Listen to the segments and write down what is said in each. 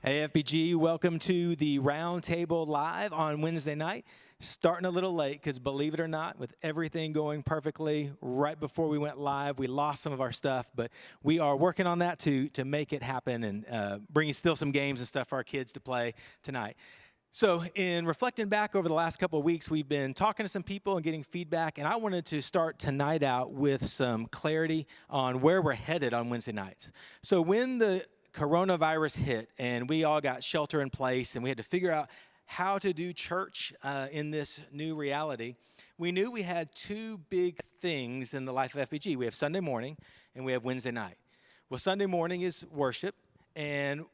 Hey, FBG, welcome to the Roundtable Live on Wednesday night. Starting a little late because, believe it or not, with everything going perfectly right before we went live, we lost some of our stuff, but we are working on that to make it happen and bringing still some games and stuff for our kids to play tonight. So in reflecting back over the last couple of weeks, we've been talking to some people and getting feedback, and I wanted to start tonight out with some clarity on where we're headed on Wednesday nights. So when the coronavirus hit and we all got shelter in place and we had to figure out how to do church in this new reality, we knew we had two big things in the life of FBG. We have Sunday morning and we have Wednesday night. Well, Sunday morning is worship, and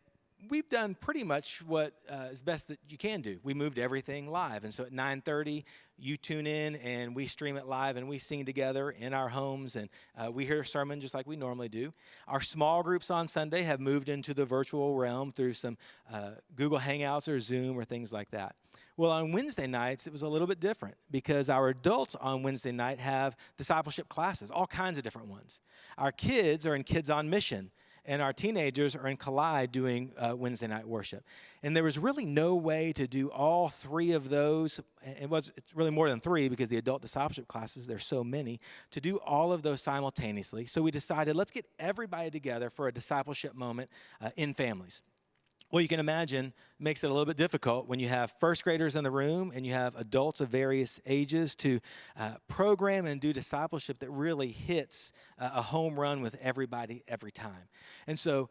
we've done pretty much what is best that you can do. We moved everything live, and so at 9:30, you tune in and we stream it live and we sing together in our homes, and we hear a sermon just like we normally do. Our small groups on Sunday have moved into the virtual realm through some Google Hangouts or Zoom or things like that. Well, on Wednesday nights, it was a little bit different because our adults on Wednesday night have discipleship classes, all kinds of different ones. Our kids are in Kids on Mission, and our teenagers are in Collide doing Wednesday night worship. And there was really no way to do all three of those. It's really more than three because the adult discipleship classes, there's so many, to do all of those simultaneously. So we decided, let's get everybody together for a discipleship moment in families. Well, you can imagine it makes it a little bit difficult when you have first graders in the room and you have adults of various ages to program and do discipleship that really hits a home run with everybody every time. And so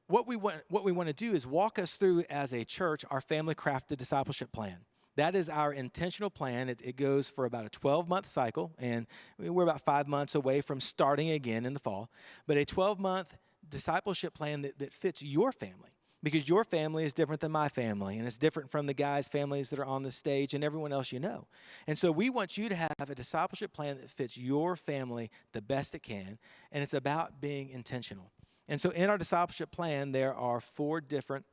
what we want to do is walk us through as a church our family crafted discipleship plan. That is our intentional plan. It goes for about a 12-month cycle, and we're about 5 months away from starting again in the fall. But a 12-month discipleship plan that fits your family. Because your family is different than my family, and it's different from the guys' families that are on the stage and everyone else you know. And so we want you to have a discipleship plan that fits your family the best it can, and it's about being intentional. And so in our discipleship plan, there are 4 different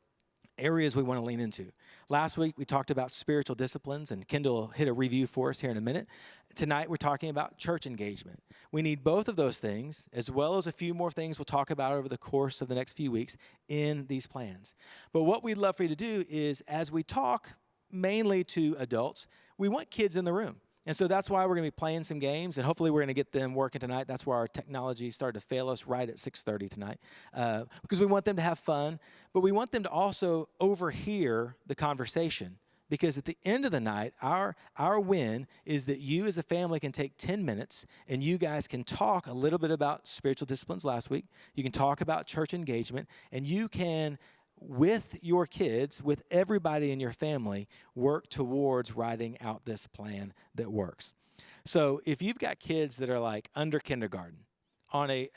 areas we want to lean into. Last week, we talked about spiritual disciplines, and Kendall will hit a review for us here in a minute. Tonight, we're talking about church engagement. We need both of those things, as well as a few more things we'll talk about over the course of the next few weeks in these plans. But what we'd love for you to do is, as we talk mainly to adults, we want kids in the room. And so that's why we're going to be playing some games, and hopefully we're going to get them working tonight. That's where our technology started to fail us right at 6:30 tonight, because we want them to have fun, but we want them to also overhear the conversation. Because at the end of the night, our win is that you as a family can take 10 minutes and you guys can talk a little bit about spiritual disciplines last week. You can talk about church engagement, and you can, with your kids, with everybody in your family, work towards writing out this plan that works. So if you've got kids that are like under kindergarten, on a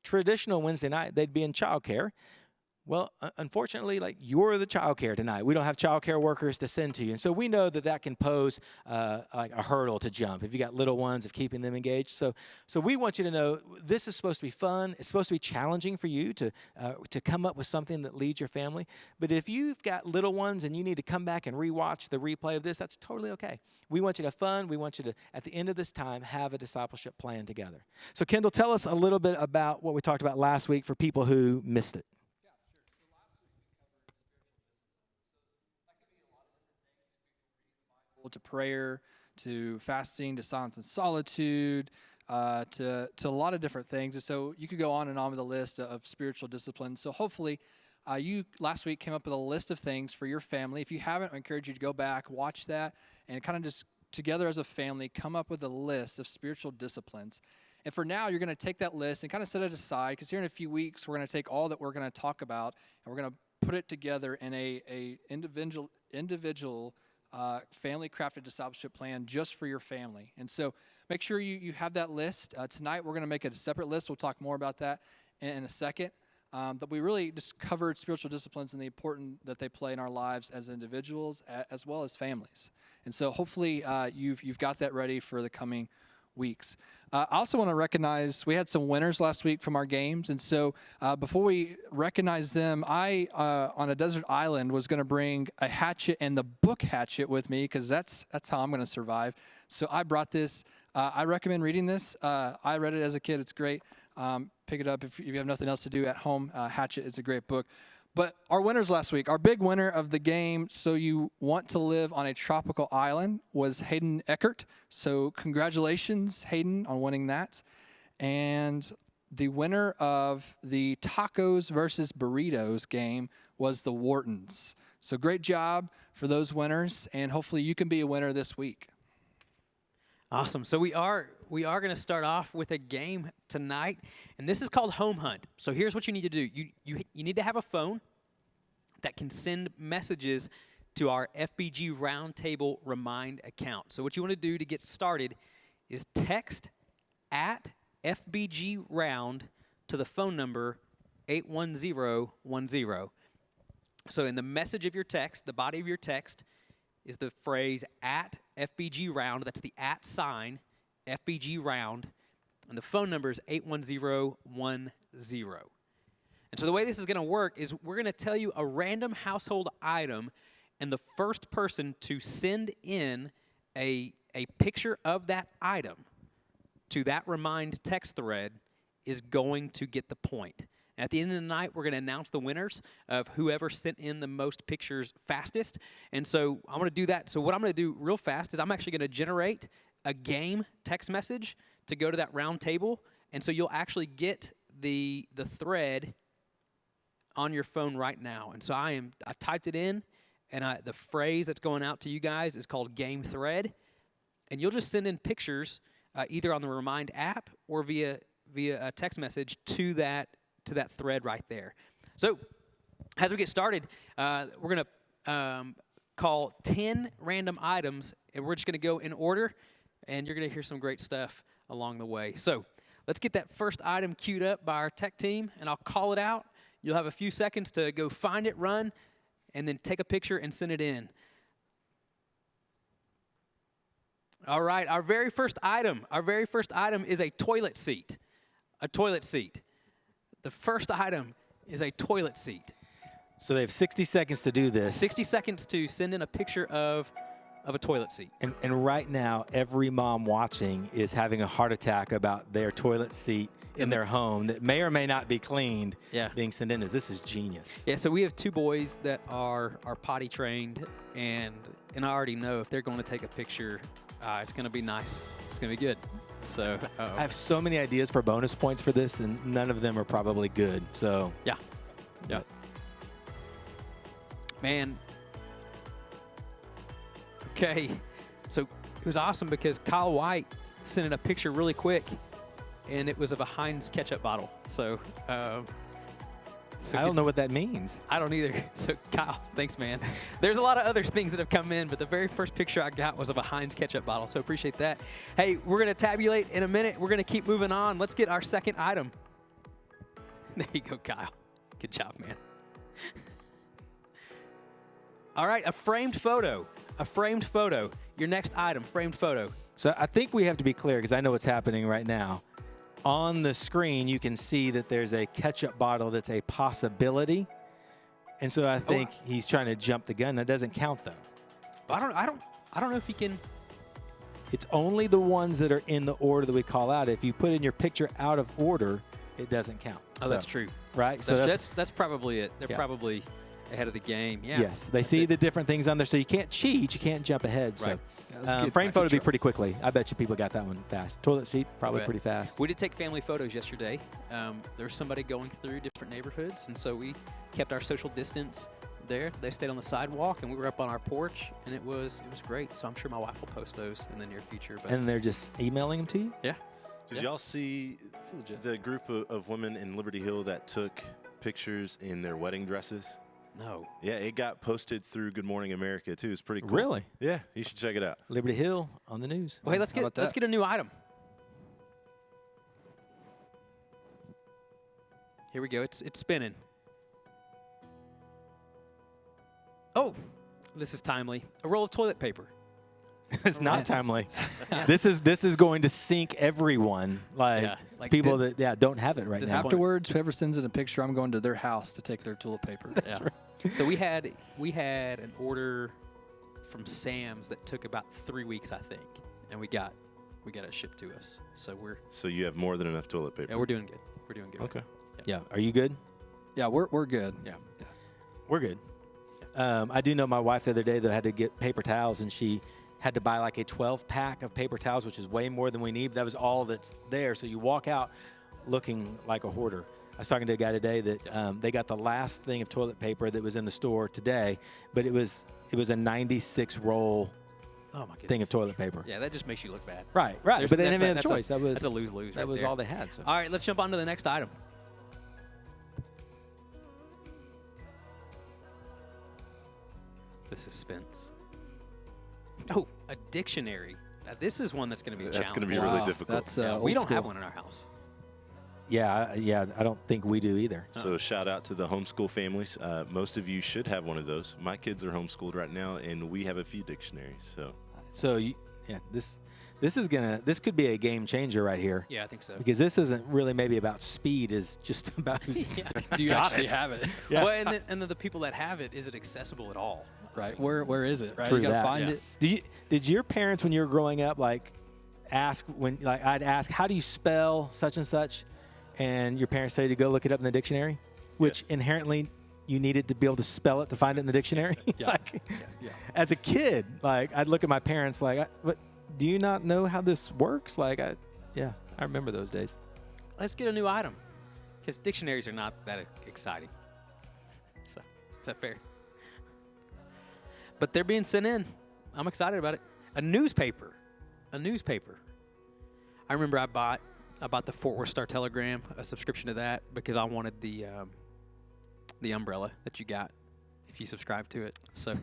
traditional Wednesday night, they'd be in childcare. Well, unfortunately, like, you're the childcare tonight. We don't have childcare workers to send to you. And so we know that can pose like a hurdle to jump if you got little ones, of keeping them engaged. So we want you to know this is supposed to be fun. It's supposed to be challenging for you to come up with something that leads your family. But if you've got little ones and you need to come back and rewatch the replay of this, that's totally okay. We want you to have fun. We want you to, at the end of this time, have a discipleship plan together. So Kendall, tell us a little bit about what we talked about last week for people who missed it. To prayer, to fasting, to silence and solitude, to a lot of different things. And so you could go on and on with a list of spiritual disciplines. So hopefully you last week came up with a list of things for your family. If you haven't, I encourage you to go back, watch that, and kind of just together as a family come up with a list of spiritual disciplines. And for now, you're going to take that list and kind of set it aside, because here in a few weeks, we're going to take all that we're going to talk about and we're going to put it together in a individual family crafted discipleship plan just for your family. And so make sure you have that list. Tonight we're going to make it a separate list. We'll talk more about that in a second. But we really just covered spiritual disciplines and the importance that they play in our lives as individuals as well as families. And so hopefully you've got that ready for the coming weeks. I also want to recognize we had some winners last week from our games, and so before we recognize them, I on a desert island was going to bring a hatchet and the book Hatchet with me, because that's how I'm going to survive. So I brought this. I recommend reading this. I read it as a kid. It's great. Pick it up if you have nothing else to do at home. Hatchet is a great book. But our winners last week, our big winner of the game, So You Want to Live on a Tropical Island, was Hayden Eckert. So congratulations, Hayden, on winning that. And the winner of the tacos versus burritos game was the Whartons. So great job for those winners, and hopefully you can be a winner this week. Awesome. So we are going to start off with a game tonight, and this is called Home Hunt. So here's what you need to do. You need to have a phone that can send messages to our FBG Roundtable Remind account. So what you want to do to get started is text at FBG Round to the phone number 81010. So in the message of your text, the body of your text is the phrase at FBG Round. That's the at sign, FBG Round. And the phone number is 81010. And so the way this is going to work is we're going to tell you a random household item, and the first person to send in a picture of that item to that Remind text thread is going to get the point. At the end of the night, we're going to announce the winners of whoever sent in the most pictures fastest. And so I'm going to do that. So what I'm going to do real fast is I'm actually going to generate a game text message to go to that round table. And so you'll actually get the thread on your phone right now. And so I typed it in, and the phrase that's going out to you guys is called game thread. And you'll just send in pictures either on the Remind app or via a text message to that thread right there. So as we get started, we're going to call 10 random items, and we're just going to go in order, and you're going to hear some great stuff along the way. So let's get that first item queued up by our tech team, and I'll call it out. You'll have a few seconds to go find it, run, and then take a picture and send it in. All right, our very first item is a toilet seat. A toilet seat. The first item is a toilet seat. So they have 60 seconds to do this. 60 seconds to send in a picture of a toilet seat. And right now, every mom watching is having a heart attack about their toilet seat in their home that may or may not be cleaned being sent in. This is genius. Yeah, so we have two boys that are potty trained, and I already know if they're going to take a picture, it's going to be nice. It's going to be good. So I have so many ideas for bonus points for this, and none of them are probably good. So yeah. Man. Okay. So it was awesome because Kyle White sent in a picture really quick, and it was of a Heinz ketchup bottle. So I don't know what that means. I don't either. So, Kyle, thanks, man. There's a lot of other things that have come in, but the very first picture I got was of a Heinz ketchup bottle, so appreciate that. Hey, we're going to tabulate in a minute. We're going to keep moving on. Let's get our second item. There you go, Kyle. Good job, man. All right, a framed photo. A framed photo. Your next item, framed photo. So I think we have to be clear because I know what's happening right now. On the screen, you can see that there's a ketchup bottle that's a possibility. And so I think he's trying to jump the gun. That doesn't count, though. I don't know if he can. It's only the ones that are in the order that we call out. If you put in your picture out of order, it doesn't count. Oh, that's true. Right? That's probably it. They're probably ahead of the game. Yeah. Yes. They see the different things on there, so you can't cheat. You can't jump ahead. Right. So. Frame photo would be pretty quickly. I bet you people got that one fast. Toilet seat, probably pretty fast. We did take family photos yesterday. There was somebody going through different neighborhoods, and so we kept our social distance there. They stayed on the sidewalk, and we were up on our porch, and it was great. So I'm sure my wife will post those in the near future. But and they're just emailing them to you? Yeah. Did y'all see the group of women in Liberty Hill that took pictures in their wedding dresses? No. Yeah, it got posted through Good Morning America, too. It's pretty cool. Really? Yeah, you should check it out. Liberty Hill on the news. Well, hey, let's get a new item. Here we go. It's spinning. Oh, this is timely. A roll of toilet paper. It's not timely. This is going to sink everyone. Like people that don't have it right now. Afterwards, whoever sends in a picture, I'm going to their house to take their toilet paper. Yeah. Right. So we had an order from Sam's that took about 3 weeks, I think, and we got it shipped to us. So you have more than enough toilet paper. Yeah, we're doing good. We're doing good. Okay. Yeah. Are you good? Yeah, we're good. Yeah. We're good. I do know my wife the other day that had to get paper towels, and she had to buy like a 12-pack of paper towels, which is way more than we need. That was all that's there. So you walk out looking like a hoarder. I was talking to a guy today that they got the last thing of toilet paper that was in the store today, but it was a 96 roll Oh my goodness. thing of toilet paper. Yeah, that just makes you look bad. Right. There's- But they that's didn't a- have a that's choice. That's a lose-lose. That right was there. all they had. So. All right, let's jump on to the next item. The suspense. Oh, a dictionary. Now, this is one that's going to be a That's going to challenge. be really Wow, difficult. that's, Yeah, old we don't have school. one in our house. Yeah, I don't think we do either. So shout out to the homeschool families. Most of you should have one of those. My kids are homeschooled right now, and we have a few dictionaries. So This could be a game changer right here. Yeah, I think so. Because this isn't really maybe about speed, is just about Do you Got actually it. have it? Yeah. Well, and then the people that have it, is it accessible at all? Right. Where is it? Right. True you gotta that. find Yeah. it. Did your parents when you were growing up I'd ask, how do you spell such and such, and your parents tell you to go look it up in the dictionary, which inherently you needed to be able to spell it to find it in the dictionary. Yeah. Yeah. As a kid, I'd look at my parents what? Do you not know how this works? I remember those days. Let's get a new item, because dictionaries are not that exciting. So, is that fair? But they're being sent in. I'm excited about it. A newspaper. I remember I bought the Fort Worth Star Telegram, a subscription to that, because I wanted the umbrella that you got if you subscribe to it. So,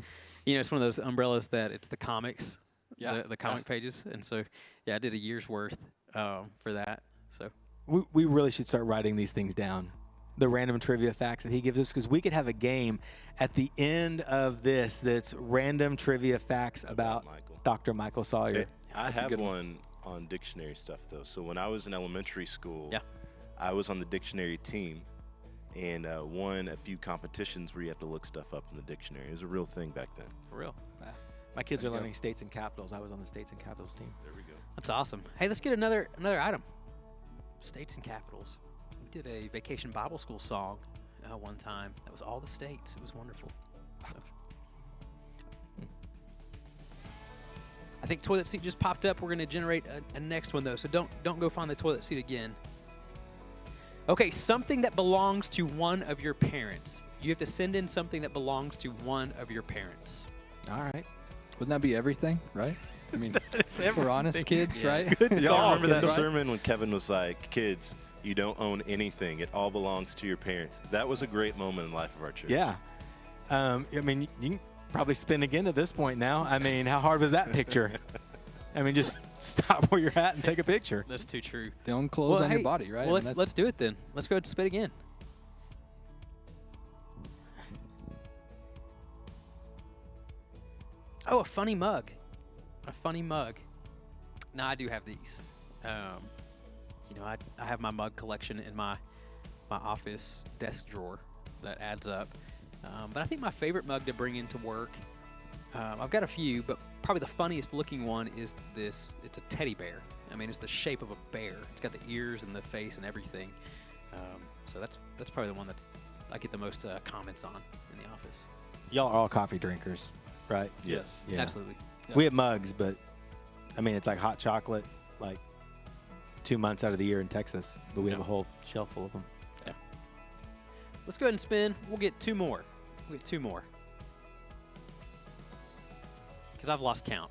it's one of those umbrellas that it's the comics, Yeah. the comic pages, and so I did a year's worth for that. So. We really should start writing these things down, the random trivia facts that he gives us, because we could have a game at the end of this that's random trivia facts about Michael. Dr. Michael Sawyer. I That's a have good one on dictionary stuff, though. So when I was in elementary school, Yeah. I was on the dictionary team and won a few competitions where you have to look stuff up in the dictionary. It was a real thing back then. For real. Ah, My kids there are you go. learning states and capitals. I was on the states and capitals team. There we go. That's awesome. Hey, let's get another item. States and capitals. We did a Vacation Bible School song one time. That was all the states. It was wonderful. So. I think toilet seat just popped up. We're going to generate a next one though. So don't go find the toilet seat again. Okay, something that belongs to one of your parents. You have to send in something that belongs to one of your parents. All right. Wouldn't that be everything? Right. I mean, if we're honest, kids, Yeah. right? Y'all remember that Right? sermon when Kevin was like, kids, you don't own anything. It all belongs to your parents. That was a great moment in the life of our church. Yeah. I mean, you can probably spin again at this point now. I mean, how hard was that picture? I mean, just stop where you're at and take a picture. That's too true. They own clothes on hey, your body, right? Well, I mean, let's do it then. Let's go ahead and spit again. Oh, a funny mug. A funny mug. Now, I do have these. I have my mug collection in my office desk drawer that adds up. But I think my favorite mug to bring into work, I've got a few, but probably the funniest looking one is this. It's a teddy bear. I mean, it's the shape of a bear. It's got the ears and the face and everything. So that's probably the one I get the most comments on in the office. Y'all are all coffee drinkers, right? Yes. Yeah. Absolutely. Yeah. We have mugs, but I mean, it's like hot chocolate, 2 months out of the year in Texas, but we have a whole shelf full of them. Let's go ahead and spin. We'll get two more. Because I've lost count.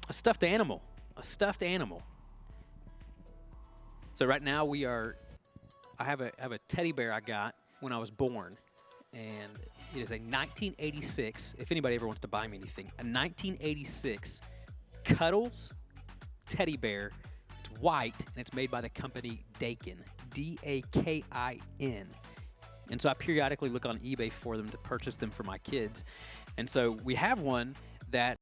A stuffed animal. So right now I have a teddy bear I got when I was born, and it is a 1986. If anybody ever wants to buy me anything, a 1986 Cuddles teddy bear. It's white and it's made by the company Dakin, Dakin. And so I periodically look on eBay for them to purchase them for my kids. And so we have one that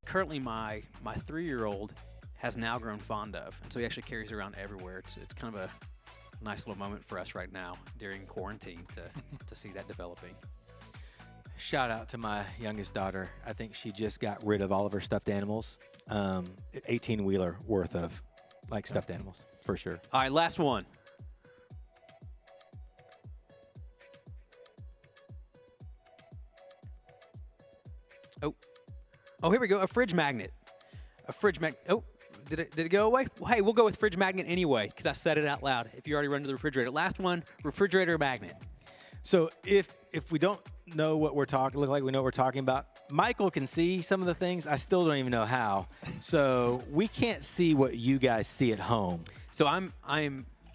currently my 3-year-old has now grown fond of. And so he actually carries around everywhere. It's kind of a nice little moment for us right now during quarantine to see that developing. Shout out to my youngest daughter. I think she just got rid of all of her stuffed animals. 18-wheeler worth of stuffed animals, for sure. All right, last one. Oh, here we go. A fridge magnet. A fridge magnet. Oh, did it go away? Well, hey, we'll go with fridge magnet anyway because I said it out loud. If you already run to the refrigerator. Last one, refrigerator magnet. So if we don't know what look like we know what we're talking about, Michael can see some of the things. I still don't even know how. So we can't see what you guys see at home. So I'm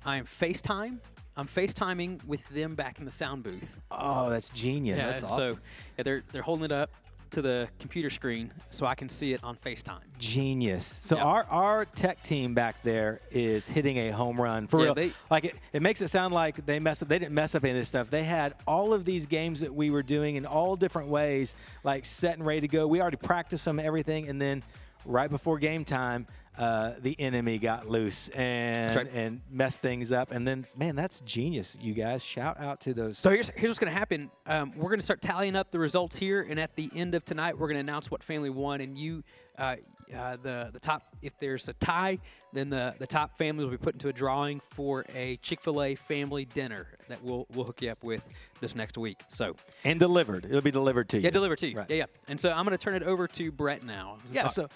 FaceTime. I'm FaceTiming with them back in the sound booth. Oh, that's genius. Yeah, that's awesome. So yeah, they're holding it up to the computer screen so I can see it on FaceTime. Genius. So Yep. our tech team back there is hitting a home run for Yeah, real. It makes it sound like they messed up. They didn't mess up any of this stuff. They had all of these games that we were doing in all different ways, like set and ready to go. We already practiced them, everything, and then right before game time, the enemy got loose and messed things up. And then, man, that's genius, you guys. Shout out to those. So here's what's going to happen. We're going to start tallying up the results here, and at the end of tonight, we're going to announce what family won. And the top, if there's a tie, then the top family will be put into a drawing for a Chick-fil-A family dinner that we'll hook you up with this next week. So And delivered. It'll be delivered to you. yeah, delivered to you. Right. Yeah. And so I'm going to turn it over to Brett now. Yeah, so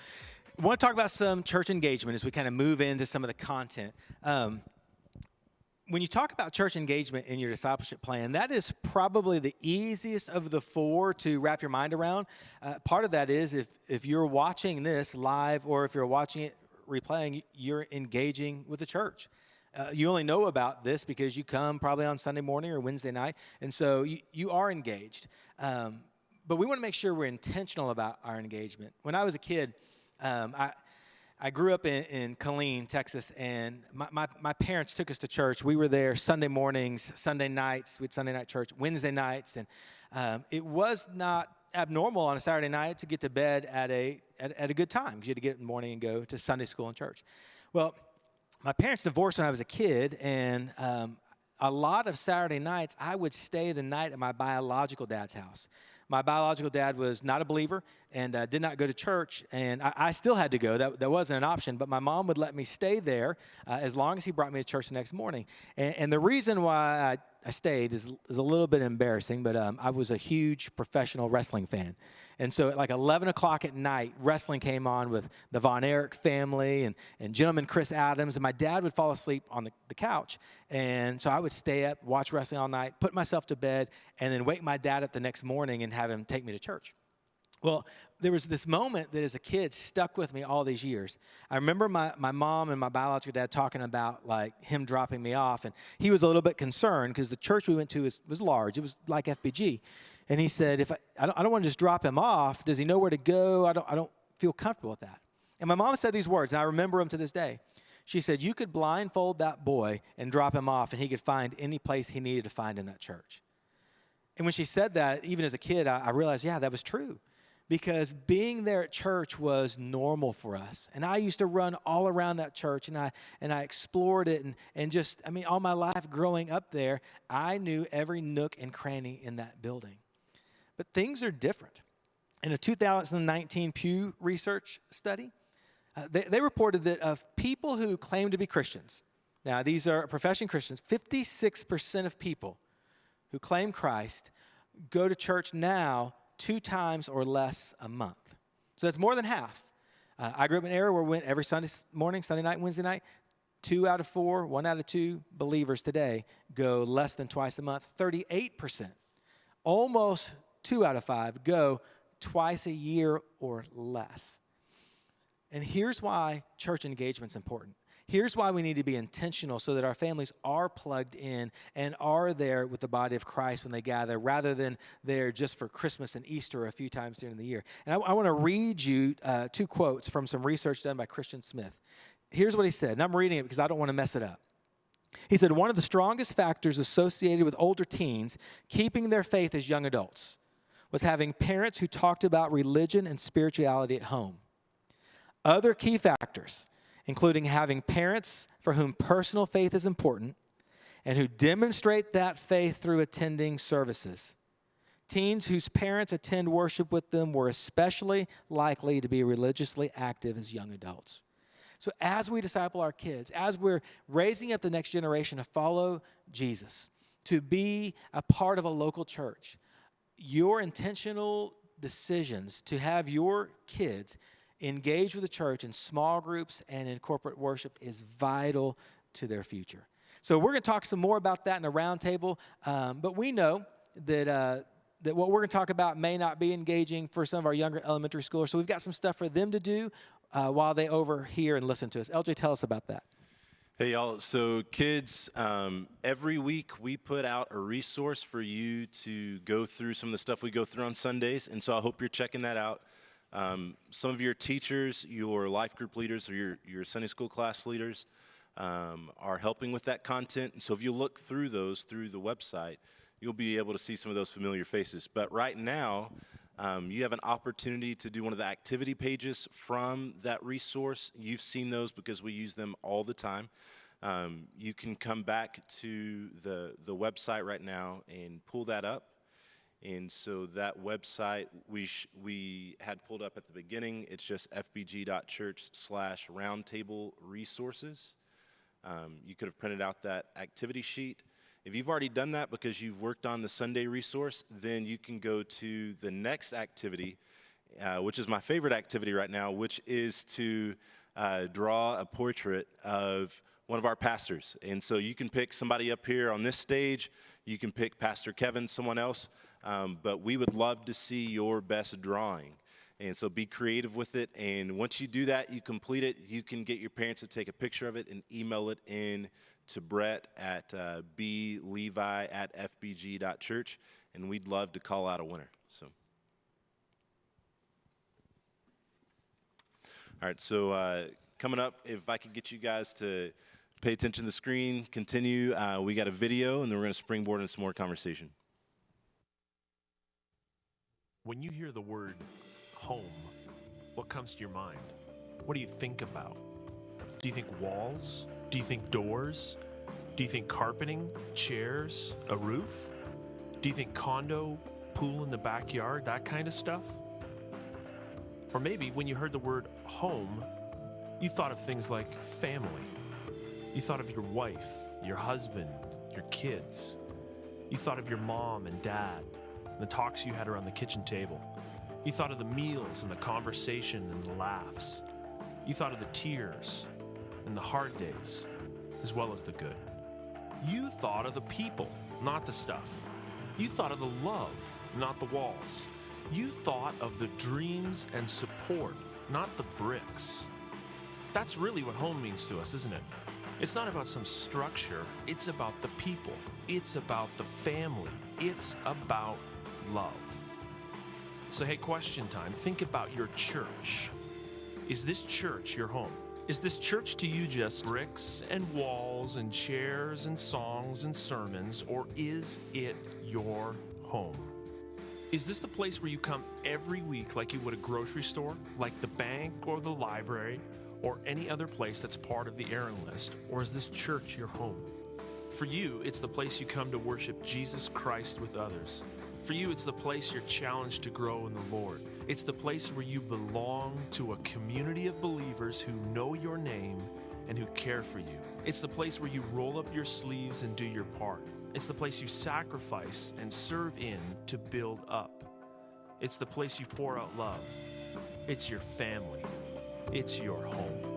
I want to talk about some church engagement as we kind of move into some of the content. When you talk about church engagement in your discipleship plan, that is probably the easiest of the four to wrap your mind around. Part of that is if you're watching this live or if you're watching it replaying, you're engaging with the church. You only know about this because you come probably on Sunday morning or Wednesday night, and so you are engaged. But we want to make sure we're intentional about our engagement. When I was a kid, I grew up in Killeen, Texas, and my parents took us to church. We were there Sunday mornings, Sunday nights. We had Sunday night church, Wednesday nights, and it was not abnormal on a Saturday night to get to bed at a good time because you had to get up in the morning and go to Sunday school and church. Well, my parents divorced when I was a kid, and a lot of Saturday nights I would stay the night at my biological dad's house. My biological dad was not a believer and did not go to church, and I still had to go. That wasn't an option, but my mom would let me stay there as long as he brought me to church the next morning. And the reason why I stayed is a little bit embarrassing, but I was a huge professional wrestling fan. And so at like 11 o'clock at night, wrestling came on with the Von Erich family and gentleman Chris Adams, and my dad would fall asleep on the couch. And so I would stay up, watch wrestling all night, put myself to bed, and then wake my dad up the next morning and have him take me to church. Well, there was this moment that as a kid stuck with me all these years. I remember my mom and my biological dad talking about like him dropping me off, and he was a little bit concerned because the church we went to was large. It was like FBG. And he said, if I don't want to just drop him off. Does he know where to go? I don't feel comfortable with that. And my mom said these words, and I remember them to this day. She said, you could blindfold that boy and drop him off, and he could find any place he needed to find in that church. And when she said that, even as a kid, I realized, yeah, that was true. Because being there at church was normal for us. And I used to run all around that church, and I explored it. And just, all my life growing up there, I knew every nook and cranny in that building. But things are different. In a 2019 Pew Research study, they reported that of people who claim to be Christians, now these are professing Christians, 56% of people who claim Christ go to church now 2 times or less a month. So that's more than half. I grew up in an era where we went every Sunday morning, Sunday night, Wednesday night. 2 out of 4, 1 out of 2 believers today go less than twice a month. 38%, almost 2 out of 5, go twice a year or less. And here's why church engagement's important. Here's why we need to be intentional so that our families are plugged in and are there with the body of Christ when they gather, rather than there just for Christmas and Easter a few times during the year. And I want to read you 2 quotes from some research done by Christian Smith. Here's what he said, and I'm reading it because I don't want to mess it up. He said, one of the strongest factors associated with older teens keeping their faith as young adults was having parents who talked about religion and spirituality at home. Other key factors, including having parents for whom personal faith is important and who demonstrate that faith through attending services. Teens whose parents attend worship with them were especially likely to be religiously active as young adults. So as we disciple our kids, as we're raising up the next generation to follow Jesus, to be a part of a local church, your intentional decisions to have your kids engage with the church in small groups and in corporate worship is vital to their future. So we're going to talk some more about that in the roundtable, but we know that that what we're going to talk about may not be engaging for some of our younger elementary schoolers. So we've got some stuff for them to do while they overhear and listen to us. LJ, tell us about that. Hey, y'all. So kids, every week we put out a resource for you to go through some of the stuff we go through on Sundays. And so I hope you're checking that out. Some of your teachers, your life group leaders, or your Sunday school class leaders are helping with that content. And so if you look through those through the website, you'll be able to see some of those familiar faces. But right now, you have an opportunity to do one of the activity pages from that resource. You've seen those because we use them all the time. You can come back to the website right now and pull that up. And so that website we had pulled up at the beginning, it's just fbg.church/roundtable resources. You could have printed out that activity sheet. If you've already done that because you've worked on the Sunday resource, then you can go to the next activity, which is my favorite activity right now, which is to draw a portrait of one of our pastors. And so you can pick somebody up here on this stage. You can pick Pastor Kevin, someone else. But we would love to see your best drawing. And so be creative with it. And once you do that, you complete it, you can get your parents to take a picture of it and email it in to Brett at blevi@fbg.church. And we'd love to call out a winner. So, all right, so coming up, if I could get you guys to pay attention to the screen, continue. We got a video, and then we're going to springboard into some more conversation. When you hear the word home, what comes to your mind? What do you think about? Do you think walls? Do you think doors? Do you think carpeting, chairs, a roof? Do you think condo, pool in the backyard, that kind of stuff? Or maybe when you heard the word home, you thought of things like family. You thought of your wife, your husband, your kids. You thought of your mom and dad, and the talks you had around the kitchen table. You thought of the meals and the conversation and the laughs. You thought of the tears and the hard days, as well as the good. You thought of the people, not the stuff. You thought of the love, not the walls. You thought of the dreams and support, not the bricks. That's really what home means to us, isn't it? It's not about some structure. It's about the people. It's about the family. It's about love. So hey, question time. Think about your church. Is this church your home? Is this church to you just bricks and walls and chairs and songs and sermons, or is it your home? Is this the place where you come every week like you would a grocery store, like the bank or the library, or any other place that's part of the errand list, or is this church your home? For you, it's the place you come to worship Jesus Christ with others. For you, it's the place you're challenged to grow in the Lord. It's the place where you belong to a community of believers who know your name and who care for you. It's the place where you roll up your sleeves and do your part. It's the place you sacrifice and serve in to build up. It's the place you pour out love. It's your family. It's your home.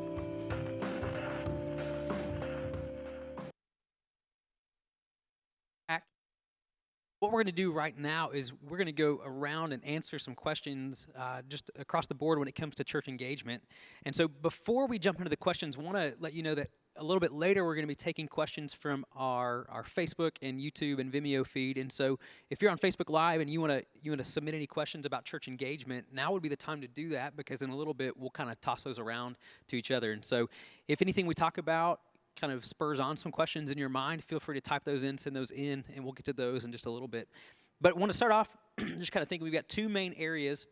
What we're going to do right now is we're going to go around and answer some questions just across the board when it comes to church engagement. And so before we jump into the questions, I want to let you know that a little bit later we're going to be taking questions from our Facebook and YouTube and Vimeo feed. And so if you're on Facebook Live and you want to submit any questions about church engagement, now would be the time to do that, because in a little bit we'll kind of toss those around to each other. And so if anything we talk about kind of spurs on some questions in your mind, feel free to type those in, send those in, and we'll get to those in just a little bit. But I want to start off just kind of thinking we've got two main areas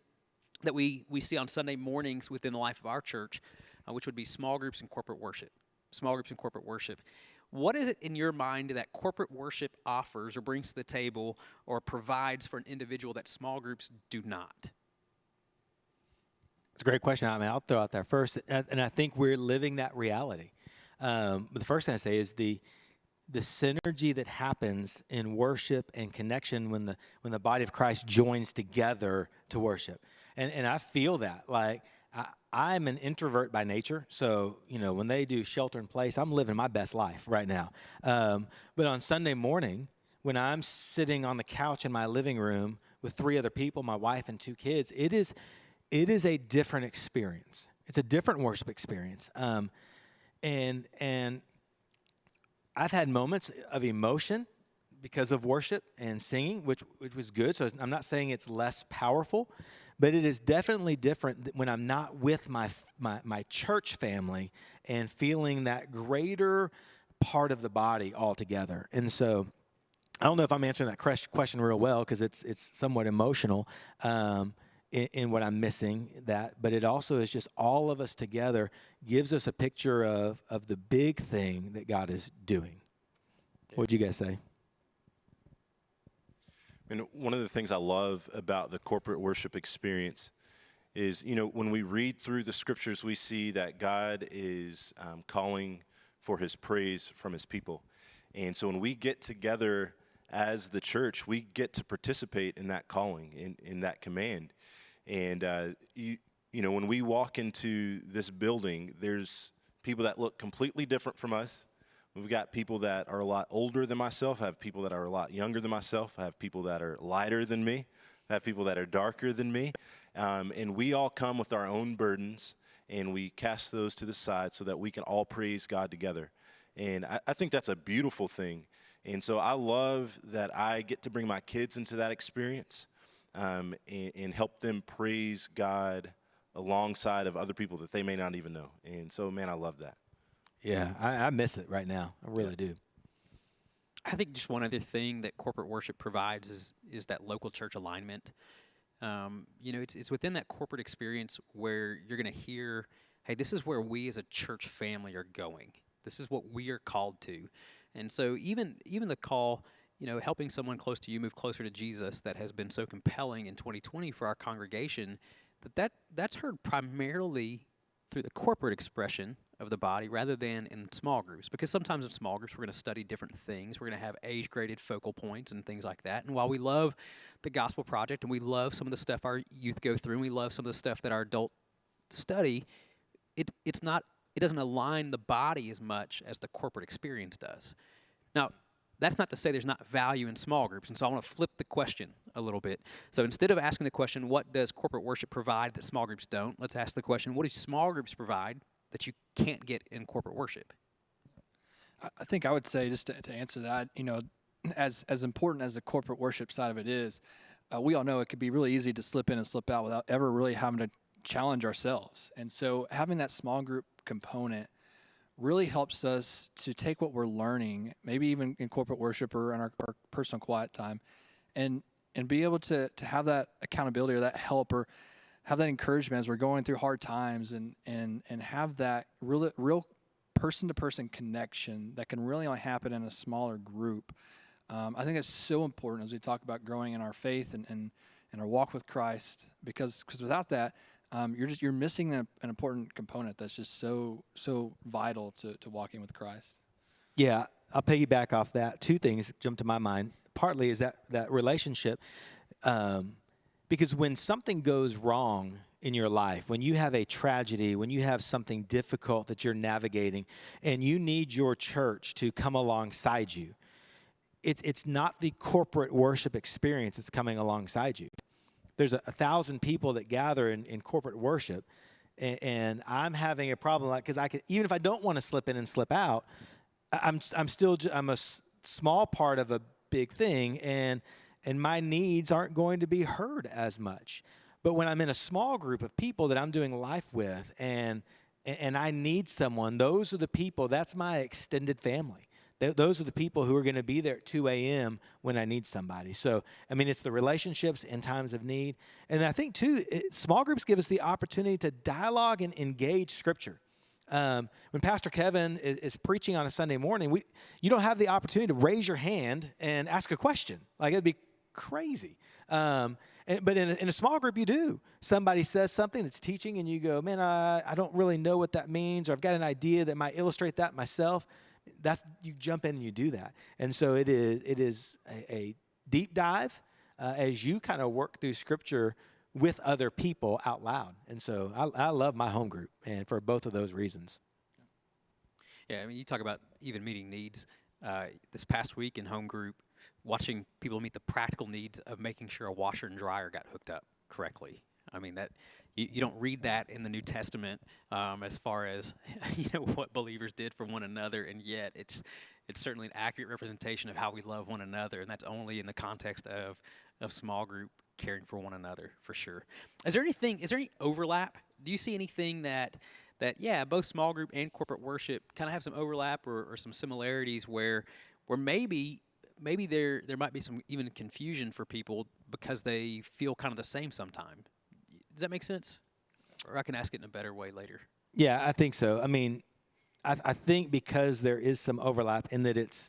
that we see on Sunday mornings within the life of our church, which would be small groups and corporate worship. Small groups and corporate worship. What is it in your mind that corporate worship offers or brings to the table or provides for an individual that small groups do not? It's a great question. I mean, I'll throw out there first, and I think we're living that reality. But the first thing I say is the the synergy that happens in worship and connection when the body of Christ joins together to worship. And I feel that. Like, I'm an introvert by nature, so, when they do shelter in place, I'm living my best life right now. But on Sunday morning, when I'm sitting on the couch in my living room with 3 other people, my wife and 2 kids, it is a different experience. It's a different worship experience. And I've had moments of emotion because of worship and singing, which was good. So I'm not saying it's less powerful, but it is definitely different when I'm not with my church family and feeling that greater part of the body altogether. And so I don't know if I'm answering that question real well, because it's somewhat emotional in what I'm missing but it also is just all of us together gives us a picture of the big thing that God is doing. What'd you guys say? And one of the things I love about the corporate worship experience is, when we read through the scriptures, we see that God is calling for his praise from his people. And so when we get together as the church, we get to participate in that calling, in that command. And, when we walk into this building, there's people that look completely different from us. We've got people that are a lot older than myself. I have people that are a lot younger than myself. I have people that are lighter than me. I have people that are darker than me. And we all come with our own burdens, and we cast those to the side so that we can all praise God together. And I think that's a beautiful thing. And so I love that I get to bring my kids into that experience and help them praise God alongside of other people that they may not even know. And so, man, I love that. Yeah, I miss it right now. I really do. I think just one other thing that corporate worship provides is that local church alignment. It's within that corporate experience where you're going to hear, hey, this is where we as a church family are going. This is what we are called to. And so even the call, helping someone close to you move closer to Jesus, that has been so compelling in 2020 for our congregation, that's heard primarily through the corporate expression of the body rather than in small groups. Because sometimes in small groups, we're going to study different things. We're going to have age-graded focal points and things like that. And while we love the Gospel Project and we love some of the stuff our youth go through and we love some of the stuff that our adult study, it doesn't align the body as much as the corporate experience does. Now, that's not to say there's not value in small groups, and so I want to flip the question a little bit. So instead of asking the question, what does corporate worship provide that small groups don't, let's ask the question, what do small groups provide that you can't get in corporate worship? I think I would say, just to answer that, as important as the corporate worship side of it is, we all know it could be really easy to slip in and slip out without ever really having to challenge ourselves. And so having that small group component really helps us to take what we're learning, maybe even in corporate worship or in our personal quiet time, and be able to have that accountability or that help or have that encouragement as we're going through hard times, and have that real person-to-person connection that can really only happen in a smaller group. I think it's so important as we talk about growing in our faith and our walk with Christ, because without that, you're missing an important component that's just so vital to walking with Christ. Yeah, I'll piggyback off that. 2 things jump to my mind. Partly is that relationship, because when something goes wrong in your life, when you have a tragedy, when you have something difficult that you're navigating, and you need your church to come alongside you, it's not the corporate worship experience that's coming alongside you. There's 1,000 people that gather in corporate worship, and I'm having a problem, because even if I don't want to slip in and slip out, I'm a small part of a big thing, and my needs aren't going to be heard as much. But when I'm in a small group of people that I'm doing life with, and I need someone, those are the people. That's my extended family. Those are the people who are going to be there at 2 a.m. when I need somebody. So, it's the relationships in times of need. And I think, too, small groups give us the opportunity to dialogue and engage Scripture. When Pastor Kevin is preaching on a Sunday morning, you don't have the opportunity to raise your hand and ask a question. Like, it'd be crazy. But in a small group, you do. Somebody says something that's teaching, and you go, man, I don't really know what that means, or I've got an idea that might illustrate that myself. you jump in and you do that. And so it is a deep dive as you kind of work through Scripture with other people out loud. And so I love my home group, and for both of those reasons. Yeah, I mean, you talk about even meeting needs. This past week in home group, watching people meet the practical needs of making sure a washer and dryer got hooked up correctly. I mean, that you don't read that in the New Testament as far as what believers did for one another, and yet it's certainly an accurate representation of how we love one another, and that's only in the context of small group caring for one another, for sure. Is there any overlap? Do you see anything that both small group and corporate worship kind of have some overlap or some similarities where maybe there might be some even confusion for people because they feel kind of the same sometimes? Does that make sense? Or I can ask it in a better way later. Yeah, I think so. I mean, I think because there is some overlap in that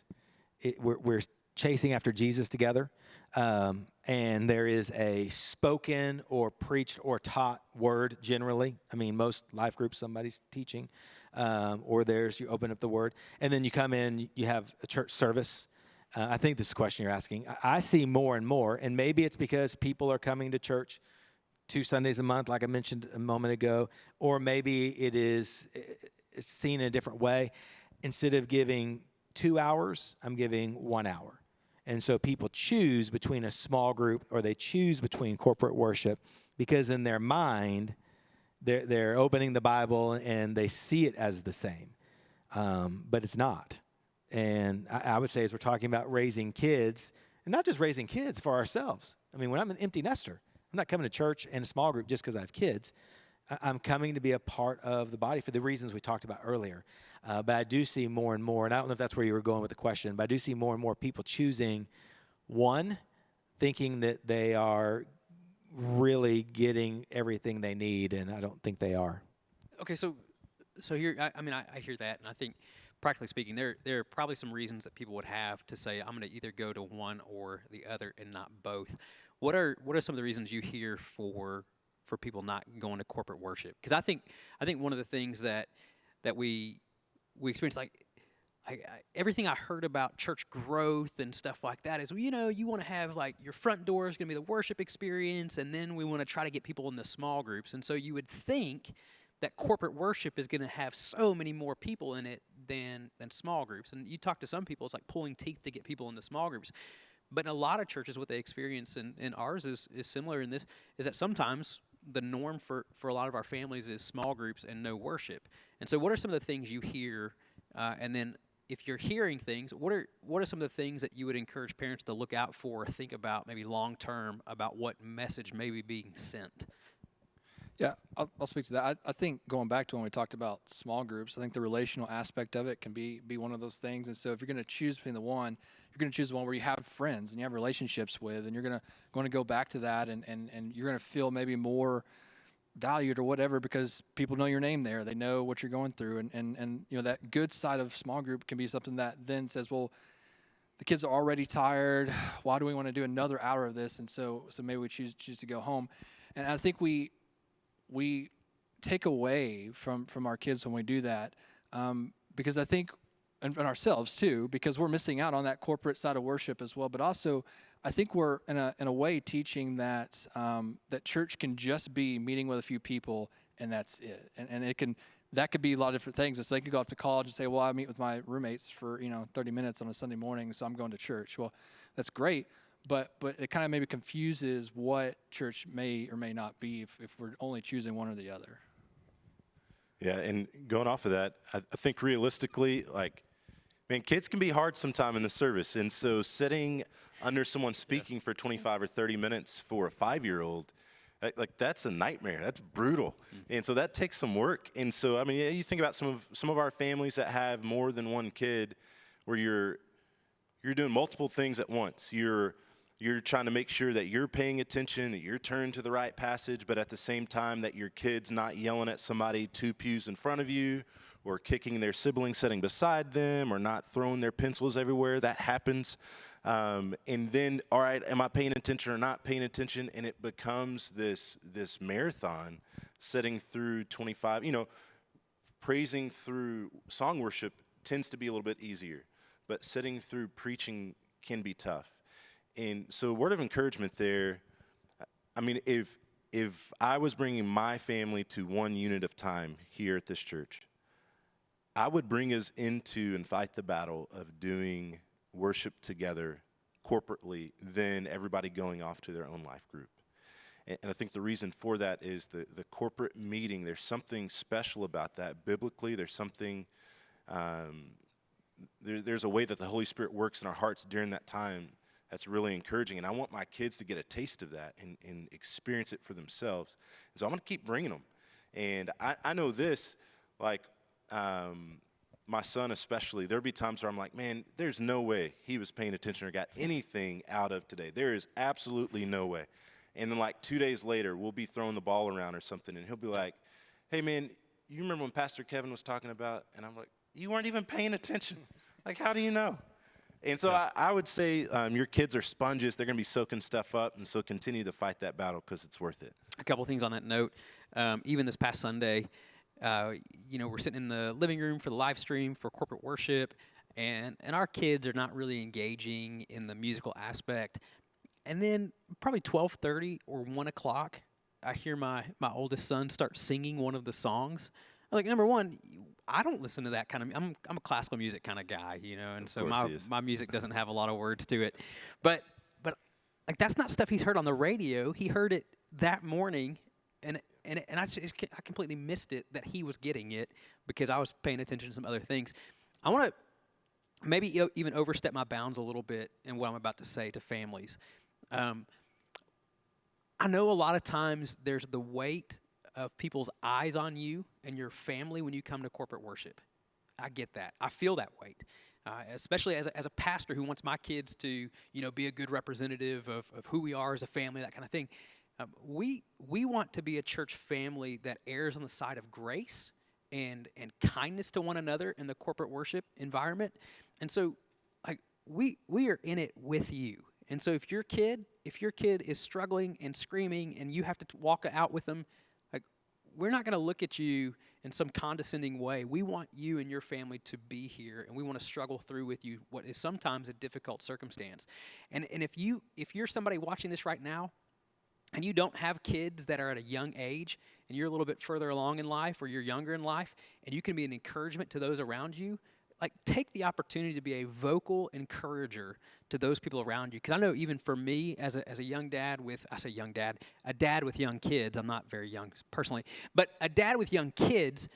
we're chasing after Jesus together, and there is a spoken or preached or taught word generally. I mean, most life groups, somebody's teaching, or you open up the word, and then you come in, you have a church service. I think this is the question you're asking. I see more and more, and maybe it's because people are coming to church 2 Sundays a month, like I mentioned a moment ago, or maybe it's seen in a different way. Instead of giving 2 hours, I'm giving 1 hour. And so people choose between a small group or they choose between corporate worship because in their mind, they're opening the Bible and they see it as the same, but it's not. And I would say as we're talking about raising kids, and not just raising kids for ourselves. I mean, when I'm an empty nester, I'm not coming to church and a small group just because I have kids. I'm coming to be a part of the body for the reasons we talked about earlier. But I do see more and more, and I don't know if that's where you were going with the question, but I do see more and more people choosing one, thinking that they are really getting everything they need, and I don't think they are. Okay, so here, I hear that, and I think, practically speaking, there are probably some reasons that people would have to say, I'm going to either go to one or the other and not both. What are some of the reasons you hear for people not going to corporate worship? Because I think one of the things that we experience, like everything I heard about church growth and stuff like that is, you want to have like your front door is going to be the worship experience, and then we want to try to get people in the small groups. And so you would think that corporate worship is going to have so many more people in it than small groups. And you talk to some people, it's like pulling teeth to get people into small groups. But in a lot of churches, what they experience, and ours is similar in this, is that sometimes the norm for a lot of our families is small groups and no worship. And so what are some of the things you hear? And then if you're hearing things, what are some of the things that you would encourage parents to look out for or think about maybe long-term about what message may be being sent? Yeah, I'll speak to that. I think going back to when we talked about small groups, I think the relational aspect of it can be one of those things. And so if you're going to choose between the one, you're going to choose the one where you have friends and you have relationships with, and you're going to go back to that, and you're going to feel maybe more valued or whatever because people know your name there. They know what you're going through. And that good side of small group can be something that then says, well, the kids are already tired. Why do we want to do another hour of this? And so maybe we choose to go home. And I think we take away from our kids when we do that, because I think, and ourselves too, because we're missing out on that corporate side of worship as well. But also, I think we're in a way teaching that that church can just be meeting with a few people and that's it. And that could be a lot of different things. So they could go off to college and say, well, I meet with my roommates for 30 minutes on a Sunday morning, so I'm going to church. Well, that's great. But it kind of maybe confuses what church may or may not be if we're only choosing one or the other. Yeah, and going off of that, I think realistically, kids can be hard sometime in the service. And so sitting under someone speaking for 25 or 30 minutes for a 5-year-old, that's a nightmare. That's brutal. And so that takes some work. And so, you think about some of our families that have more than one kid where you're doing multiple things at once. You're trying to make sure that you're paying attention, that you're turned to the right passage, but at the same time that your kid's not yelling at somebody 2 pews in front of you or kicking their sibling sitting beside them or not throwing their pencils everywhere. That happens. And then, all right, am I paying attention or not paying attention? And it becomes this marathon sitting through 25, praising through song worship tends to be a little bit easier, but sitting through preaching can be tough. And so word of encouragement there, I mean, if I was bringing my family to one unit of time here at this church, I would bring us into and fight the battle of doing worship together corporately than everybody going off to their own life group. And I think the reason for that is the corporate meeting. There's something special about that. Biblically, there's something, there's a way that the Holy Spirit works in our hearts during that time that's really encouraging. And I want my kids to get a taste of that and experience it for themselves. So I'm going to keep bringing them. And I know this, like, my son especially, there'll be times where I'm like, man, there's no way he was paying attention or got anything out of today. There is absolutely no way. And then like 2 days later, we'll be throwing the ball around or something, and he'll be like, hey, man, you remember when Pastor Kevin was talking about? And I'm like, you weren't even paying attention. Like, how do you know? And so I would say your kids are sponges. They're going to be soaking stuff up, and so continue to fight that battle because it's worth it. A couple things on that note. Even this past Sunday, we're sitting in the living room for the live stream for corporate worship, and our kids are not really engaging in the musical aspect. And then probably 12:30 or 1 o'clock, I hear my oldest son start singing one of the songs. Like, number one, I don't listen to that kind of. I'm a classical music kind of guy, and so my music doesn't have a lot of words to it. But like, that's not stuff he's heard on the radio. He heard it that morning, and I completely missed it that he was getting it because I was paying attention to some other things. I want to maybe even overstep my bounds a little bit in what I'm about to say to families. I know a lot of times there's the weight of people's eyes on you and your family when you come to corporate worship. I get that. I feel that weight, especially as a pastor who wants my kids to, be a good representative of who we are as a family, that kind of thing. We want to be a church family that errs on the side of grace and kindness to one another in the corporate worship environment. And so, like, we are in it with you. And so if your kid is struggling and screaming and you have to walk out with them, like, we're not going to look at you in some condescending way. We want you and your family to be here, and we want to struggle through with you what is sometimes a difficult circumstance. And if you're somebody watching this right now and you don't have kids that are at a young age and you're a little bit further along in life or you're younger in life, and you can be an encouragement to those around you, like, take the opportunity to be a vocal encourager to those people around you. Because I know even for me as a young dad a dad with young kids, I'm not very young personally, but a dad with young kids,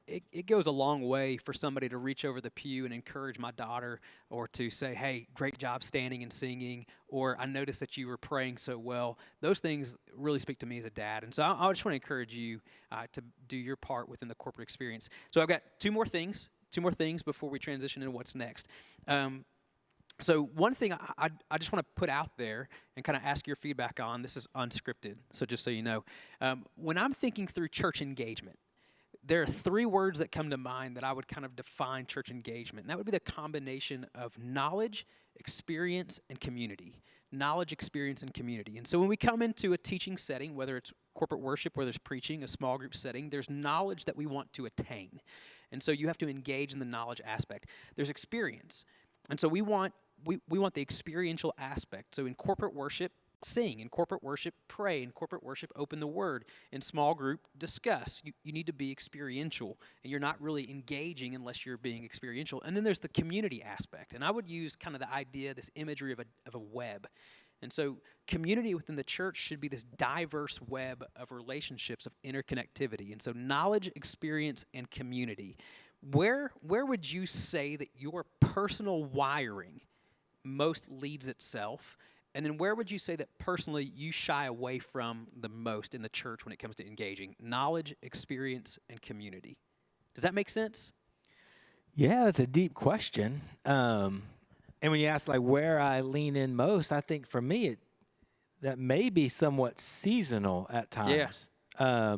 it goes a long way for somebody to reach over the pew and encourage my daughter, or to say, hey, great job standing and singing, or I noticed that you were praying so well. Those things really speak to me as a dad. And so I just want to encourage you to do your part within the corporate experience. So I've got two more things before we transition into what's next. So one thing I just want to put out there and kind of ask your feedback on, this is unscripted, so just so you know. When I'm thinking through church engagement, there are three words that come to mind that I would kind of define church engagement. And that would be the combination of knowledge, experience, and community. Knowledge, experience, and community. And so when we come into a teaching setting, whether it's corporate worship, whether it's preaching, a small group setting, there's knowledge that we want to attain. And so you have to engage in the knowledge aspect. There's experience. And so we want the experiential aspect. So in corporate worship, sing. In corporate worship, pray. In corporate worship, open the word. In small group, discuss. You need to be experiential, and you're not really engaging unless you're being experiential. And then there's the community aspect. And I would use kind of the idea, this imagery of a web. And so community within the church should be this diverse web of relationships, of interconnectivity. And so knowledge, experience, and community. Where would you say that your personal wiring most leads itself? And then where would you say that personally you shy away from the most in the church when it comes to engaging? Knowledge, experience, and community. Does that make sense? Yeah, that's a deep question. And when you ask, like, where I lean in most, I think for me that may be somewhat seasonal at times. Yeah.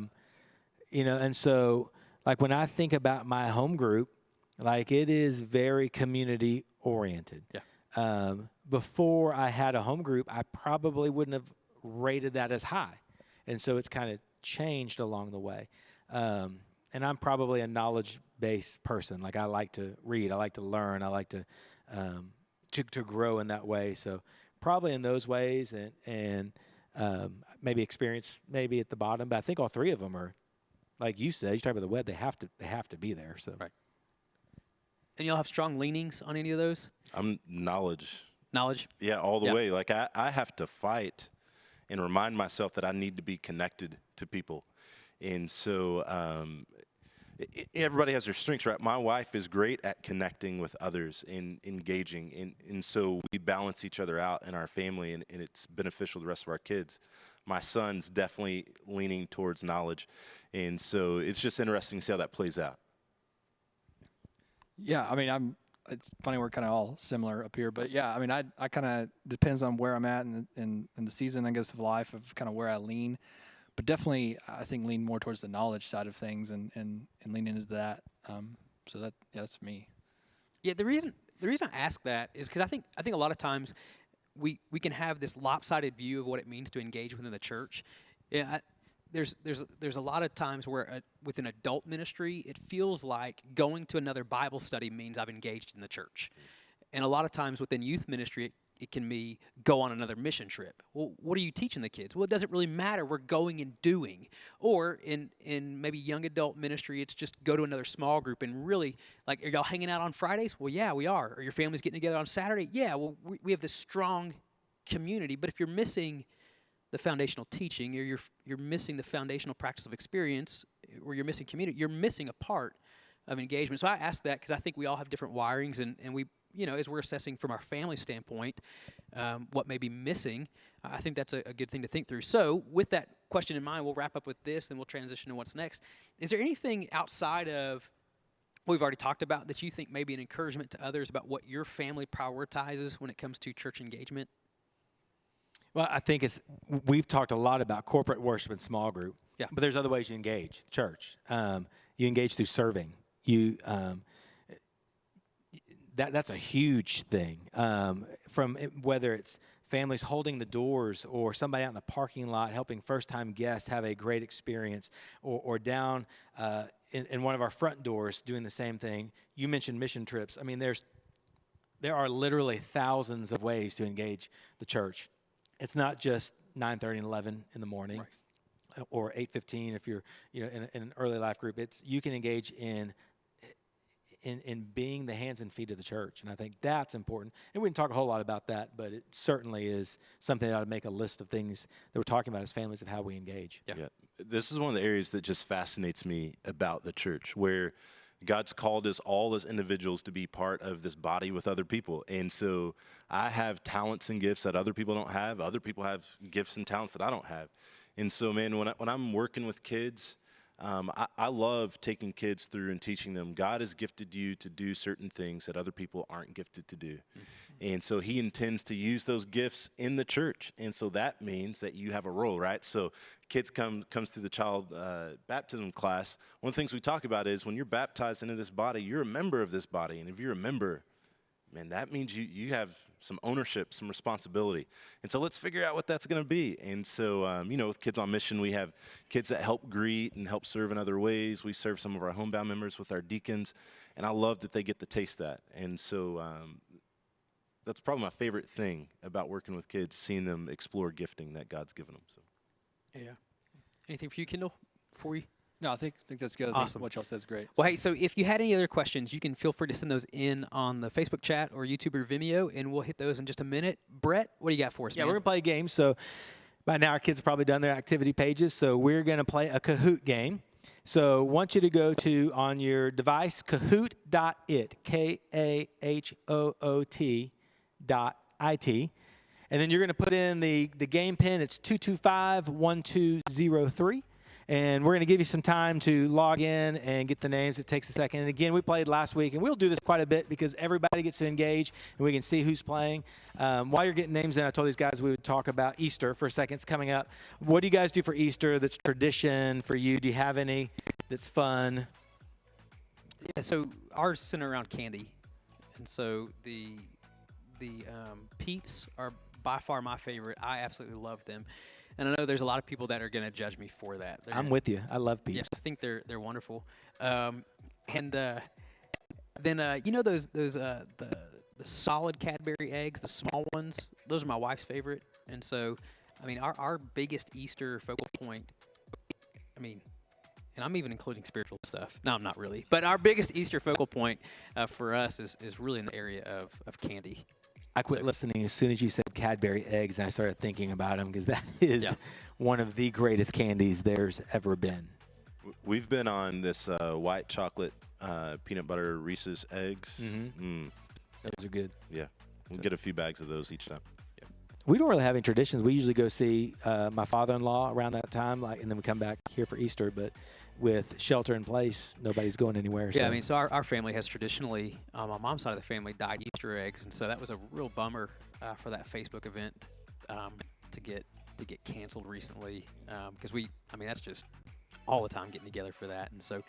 And so, like, when I think about my home group, like, it is very community oriented. Yeah. Before I had a home group, I probably wouldn't have rated that as high. And so it's kind of changed along the way. And I'm probably a knowledge based person. Like I like to read, I like to learn, I like to grow in that way. So probably in those ways, and maybe experience maybe at the bottom. But I think all three of them are, like you said, you talk about the web. They have to be there. So Right. And y'all have strong leanings on any of those? I'm knowledge. Knowledge? Yeah, all the Yeah. way. Like I have to fight and remind myself that I need to be connected to people. And so everybody has their strengths, right? My wife is great at connecting with others and engaging. And so we balance each other out in our family, and it's beneficial to the rest of our kids. My son's definitely leaning towards knowledge. And so it's just interesting to see how that plays out. Yeah, I mean, it's funny we're kind of all similar up here, but yeah, I mean, I kind of depends on where I'm at in the season, I guess, of life, of kind of where I lean, but definitely I think lean more towards the knowledge side of things and lean into that. So that's me. Yeah, the reason I ask that is because I think a lot of times we can have this lopsided view of what it means to engage within the church. Yeah, there's a lot of times where with an adult ministry, it feels like going to another Bible study means I've engaged in the church, and a lot of times within youth ministry, it can be go on another mission trip. Well, what are you teaching the kids? Well, it doesn't really matter. We're going and doing. Or in maybe young adult ministry, it's just go to another small group and really, like, are y'all hanging out on Fridays? Well, yeah, we are. Are your families getting together on Saturday? Yeah, well, we have this strong community. But if you're missing the foundational teaching, or you're missing the foundational practice of experience, or you're missing community, you're missing a part of engagement. So I ask that because I think we all have different wirings, and we, as we're assessing from our family standpoint, what may be missing, I think that's a good thing to think through. So with that question in mind, we'll wrap up with this, and we'll transition to what's next. Is there anything outside of what we've already talked about that you think may be an encouragement to others about what your family prioritizes when it comes to church engagement? well, I think we've talked a lot about corporate worship and small group. Yeah. But there's other ways you engage church. You engage through serving. That's a huge thing. Whether it's families holding the doors, or somebody out in the parking lot helping first-time guests have a great experience, or down in one of our front doors doing the same thing. You mentioned mission trips. I mean, there are literally thousands of ways to engage the church. It's not just 9:30 and 11 in the morning, right, or 8:15 if you're in an early life group. You can engage in being the hands and feet of the church, and I think that's important. And we didn't talk a whole lot about that, but it certainly is something that ought to make a list of things that we're talking about as families of how we engage. Yeah. This is one of the areas that just fascinates me about the church, where God's called us all as individuals to be part of this body with other people. And so I have talents and gifts that other people don't have. Other people have gifts and talents that I don't have. And so, man, when I'm working with kids, I love taking kids through and teaching them God has gifted you to do certain things that other people aren't gifted to do. Mm-hmm. And so he intends to use those gifts in the church. And so that means that you have a role, right? So kids comes through the child baptism class. One of the things we talk about is when you're baptized into this body, you're a member of this body. And if you're a member, man, that means you have some ownership, some responsibility. And so let's figure out what that's going to be. And so, with Kids on Mission, we have kids that help greet and help serve in other ways. We serve some of our homebound members with our deacons. And I love that they get to taste that. And so that's probably my favorite thing about working with kids, seeing them explore gifting that God's given them. So. Yeah. Anything for you, Kendall, before we... No, I think that's good. I Awesome. think what y'all said is great. Well, hey, so if you had any other questions, you can feel free to send those in on the Facebook chat or YouTube or Vimeo, and we'll hit those in just a minute. Brett, what do you got for us, Yeah, man? we're going to play a game. So by now our kids have probably done their activity pages, so we're going to play a Kahoot game. So I want you to go to, on your device, kahoot.it, KAHOOT.IT. And then you're going to put in the game pin. It's 225-1203. And we're going to give you some time to log in and get the names. It takes a second. And again, we played last week, and we'll do this quite a bit because everybody gets to engage, and we can see who's playing. While you're getting names in, I told these guys we would talk about Easter for a second. It's coming up. What do you guys do for Easter that's tradition for you? Do you have any that's fun? Yeah, so ours center around candy. And so the Peeps are by far my favorite. I absolutely love them. And I know there's a lot of people that are going to judge me for that. I'm with you. I love Peeps. Yes, I think they're wonderful. And And then you know those the solid Cadbury eggs, the small ones. Those are my wife's favorite. And so, I mean, our biggest Easter focal point. I mean, and I'm even including spiritual stuff. No, I'm not really. But our biggest Easter focal point for us is really in the area of candy. I quit listening as soon as you said Cadbury eggs, and I started thinking about them because that is one of the greatest candies there's ever been. We've been on this white chocolate peanut butter Reese's eggs. Those are good. Yeah, we'll get a few bags of those each time. We don't really have any traditions. We usually go see my father-in-law around that time, and then we come back here for Easter. But with shelter in place, nobody's going anywhere. Yeah, I mean, so our family has traditionally, on my mom's side of the family, dyed Easter eggs, and so that was a real bummer for that Facebook event to get canceled recently because that's just all the time getting together for that, and so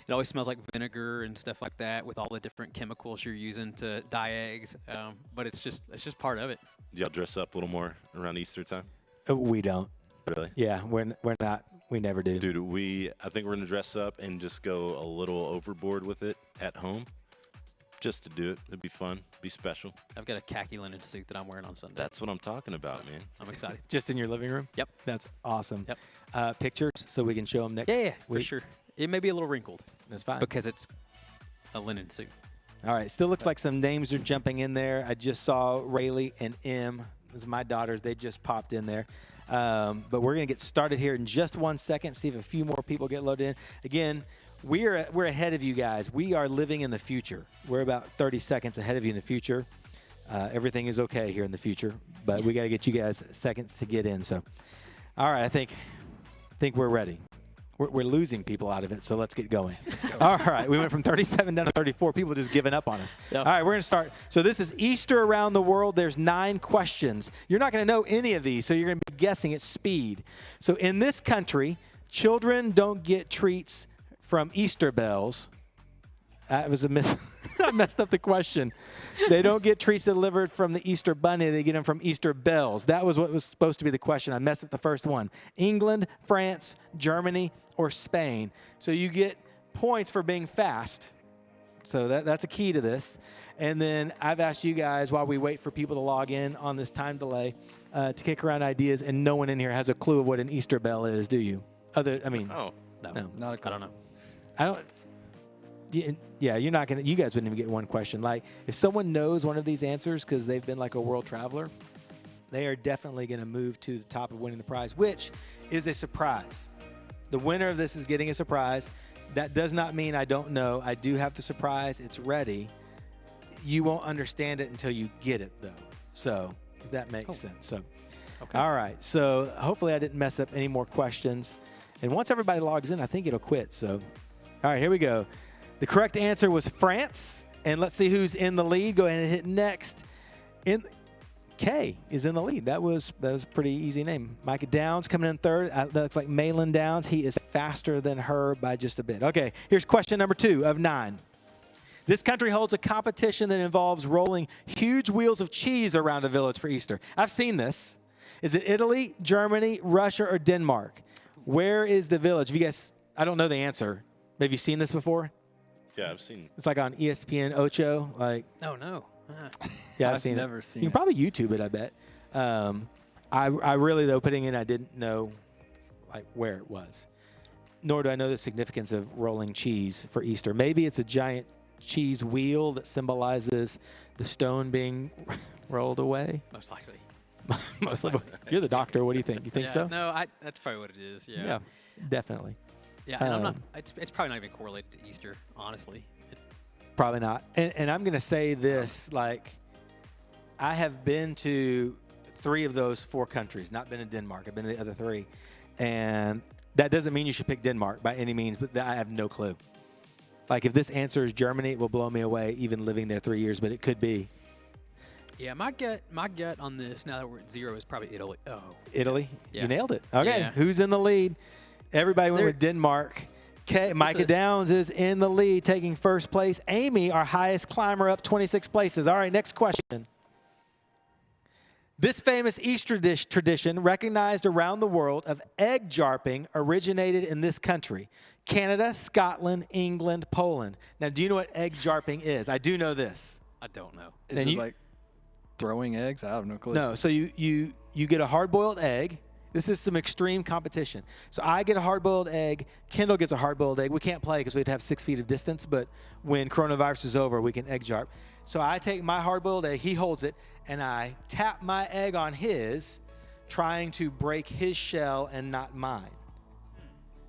it always smells like vinegar and stuff like that with all the different chemicals you're using to dye eggs. But it's just part of it. Do y'all dress up a little more around Easter time? We don't. Really? Yeah, we're not. We never do. Dude, I think we're going to dress up and just go a little overboard with it at home just to do it. It'd be fun, be special. I've got a khaki linen suit that I'm wearing on Sunday. That's what I'm talking about, man. I'm excited. Just in your living room? Yep. That's awesome. Yep. Pictures so we can show them next Yeah, for week? sure. It may be a little wrinkled. That's fine. Because it's a linen suit. All right. Still looks like some names are jumping in there. I just saw Rayleigh and M. Those are my daughters. They just popped in there. But we're going to get started here in just 1 second, see if a few more people get loaded in. Again, we're ahead of you guys. We are living in the future. We're about 30 seconds ahead of you in the future. Everything is okay here in the future, but we got to get you guys seconds to get in. So, all right, I think we're ready. We're losing people out of it, so let's get going. All right, we went from 37 down to 34. People just giving up on us. Yep. All right, we're going to start. So this is Easter around the world. There's 9 questions. You're not going to know any of these, so you're going to be guessing at speed. So in this country, children don't get treats from Easter bells. That was a miss. I messed up the question. They don't get treats delivered from the Easter bunny. They get them from Easter bells. That was what was supposed to be the question. I messed up the first one. England, France, Germany, or Spain. So you get points for being fast. So that's a key to this. And then I've asked you guys, while we wait for people to log in on this time delay, to kick around ideas, and no one in here has a clue of what an Easter bell is, do you? No. No. Not a clue. I don't know. I don't. Yeah, you're not gonna. You guys wouldn't even get one question. Like, if someone knows one of these answers because they've been like a world traveler, they are definitely going to move to the top of winning the prize, which is a surprise. The winner of this is getting a surprise. That does not mean I don't know. I do have the surprise. It's ready. You won't understand it until you get it, though. So if that makes sense. So, Okay. all right. So hopefully I didn't mess up any more questions. And once everybody logs in, I think it'll quit. So, all right, here we go. The correct answer was France. And let's see who's in the lead. Go ahead and hit next. Kay is in the lead. That was a pretty easy name. Micah Downs coming in third. That looks like Malin Downs. He is faster than her by just a bit. Okay, here's question number 2 of 9. This country holds a competition that involves rolling huge wheels of cheese around a village for Easter. I've seen this. Is it Italy, Germany, Russia, or Denmark? Where is the village? If you guys, I don't know the answer. Have you seen this before? Yeah, I've seen. It's like on ESPN Ocho. Like, Oh, no. yeah, I've I've seen never it. seen You it. can probably YouTube it, I bet. I really, though, putting in, I didn't know like where it was. Nor do I know the significance of rolling cheese for Easter. Maybe it's a giant cheese wheel that symbolizes the stone being rolled away. Most likely. Most likely. You're the doctor. What do you think? You think Yeah, so? No, that's probably what it is. Yeah. Yeah, definitely. Yeah, and I'm not. Um, It's probably not even correlated to Easter, honestly. Probably not. And I'm going to say this, like, I have been to 3 of those 4 countries, not been to Denmark. I've been to the other 3. And that doesn't mean you should pick Denmark by any means, but I have no clue. Like, if this answer is Germany, it will blow me away, even living there 3 years, but it could be. Yeah, my gut on this, now that we're at 0, is probably Italy. Oh. Italy? Yeah. You nailed it. Okay, Yeah. who's in the lead? Everybody went There- with Denmark. Micah Downs is in the lead, taking first place. Amy, our highest climber, up 26 places. All right, next question. This famous Easter dish tradition, recognized around the world, of egg jarping originated in this country: Canada, Scotland, England, Poland. Now, do you know what egg jarping is? I do know this. I don't know. Is Then it you- like throwing eggs? I have no clue. No, so you get a hard-boiled egg. This is some extreme competition. So I get a hard-boiled egg. Kendall gets a hard-boiled egg. We can't play because we'd have 6 feet of distance, but when coronavirus is over, we can egg jarp. So I take my hard-boiled egg, he holds it, and I tap my egg on his, trying to break his shell and not mine.